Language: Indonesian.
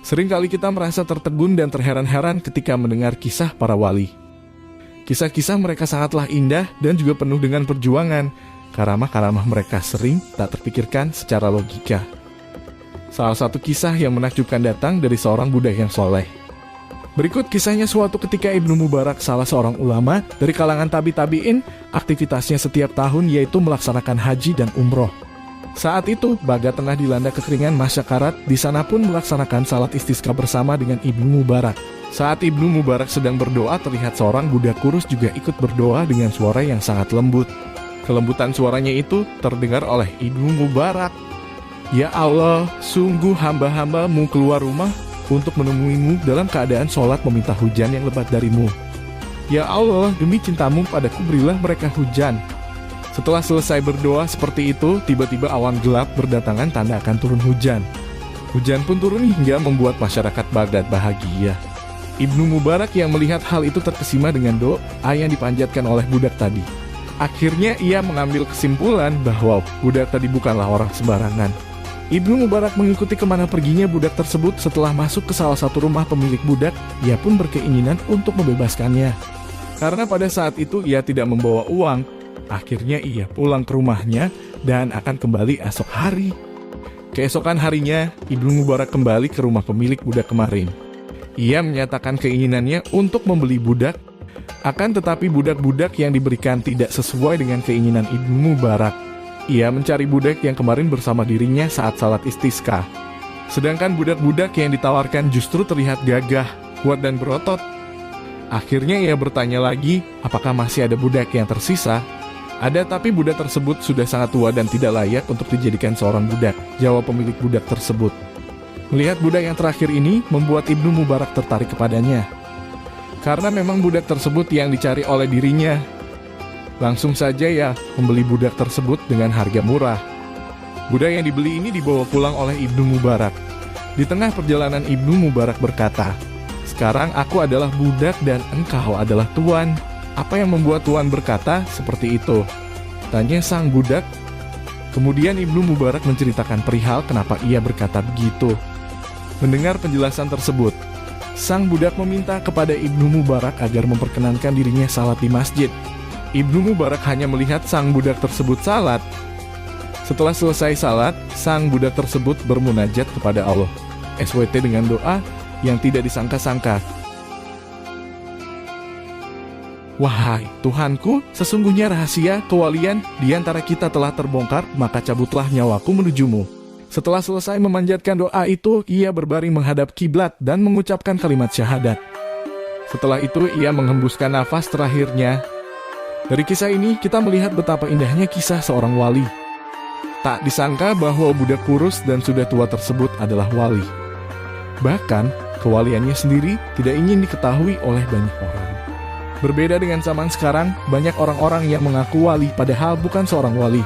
Seringkali kita merasa tertegun dan terheran-heran ketika mendengar kisah para wali. Kisah-kisah mereka sangatlah indah dan juga penuh dengan perjuangan. Karamah-karamah mereka sering tak terpikirkan secara logika. Salah satu kisah yang menakjubkan datang dari seorang budak yang soleh. Berikut kisahnya suatu ketika Ibnu Mubarak, salah seorang ulama dari kalangan tabi-tabiin, aktivitasnya setiap tahun yaitu melaksanakan haji dan umroh. Saat itu, Baga tengah dilanda kekeringan masyakarat, di sana pun melaksanakan salat istisqa bersama dengan Ibnu Mubarak. Saat Ibnu Mubarak sedang berdoa, terlihat seorang budak kurus juga ikut berdoa dengan suara yang sangat lembut. Kelembutan suaranya itu terdengar oleh Ibnu Mubarak. Ya Allah, sungguh hamba-hambamu keluar rumah untuk menemuimu dalam keadaan sholat meminta hujan yang lebat darimu. Ya Allah, demi cintamu padaku berilah mereka hujan. Setelah selesai berdoa seperti itu, tiba-tiba awan gelap berdatangan tanda akan turun hujan. Hujan pun turun hingga membuat masyarakat Baghdad bahagia. Ibnu Mubarak yang melihat hal itu terkesima dengan doa yang dipanjatkan oleh budak tadi. Akhirnya ia mengambil kesimpulan bahwa budak tadi bukanlah orang sembarangan. Ibnu Mubarak mengikuti kemana perginya budak tersebut. Setelah masuk ke salah satu rumah pemilik budak, ia pun berkeinginan untuk membebaskannya. Karena pada saat itu ia tidak membawa uang, akhirnya ia pulang ke rumahnya dan akan kembali esok hari. Keesokan harinya, Ibnu Mubarak kembali ke rumah pemilik budak kemarin. Ia menyatakan keinginannya untuk membeli budak, akan tetapi budak-budak yang diberikan tidak sesuai dengan keinginan Ibnu Mubarak. Ia mencari budak yang kemarin bersama dirinya saat salat istisqa. Sedangkan budak-budak yang ditawarkan justru terlihat gagah, kuat dan berotot. Akhirnya ia bertanya lagi, apakah masih ada budak yang tersisa? Ada, tapi budak tersebut sudah sangat tua dan tidak layak untuk dijadikan seorang budak, jawab pemilik budak tersebut. Melihat budak yang terakhir ini membuat Ibnu Mubarak tertarik kepadanya. Karena memang budak tersebut yang dicari oleh dirinya. Langsung saja ia membeli budak tersebut dengan harga murah. Budak yang dibeli ini dibawa pulang oleh Ibnu Mubarak. Di tengah perjalanan Ibnu Mubarak berkata, "Sekarang aku adalah budak dan engkau adalah tuan. Apa yang membuat tuan berkata seperti itu?" tanya sang budak. Kemudian Ibnu Mubarak menceritakan perihal kenapa ia berkata begitu. Mendengar penjelasan tersebut, sang budak meminta kepada Ibnu Mubarak agar memperkenankan dirinya salat di masjid. Ibnu Mubarak hanya melihat sang budak tersebut salat. Setelah selesai salat, sang budak tersebut bermunajat kepada Allah SWT dengan doa yang tidak disangka-sangka. Wahai Tuhanku, sesungguhnya rahasia kewalian di antara kita telah terbongkar, maka cabutlah nyawaku menujumu. Setelah selesai memanjatkan doa itu, ia berbaring menghadap kiblat dan mengucapkan kalimat syahadat. Setelah itu, ia menghembuskan nafas terakhirnya. Dari kisah ini, kita melihat betapa indahnya kisah seorang wali. Tak disangka bahwa budak kurus dan sudah tua tersebut adalah wali. Bahkan, kewaliannya sendiri tidak ingin diketahui oleh banyak orang. Berbeda dengan zaman sekarang, banyak orang-orang yang mengaku wali padahal bukan seorang wali.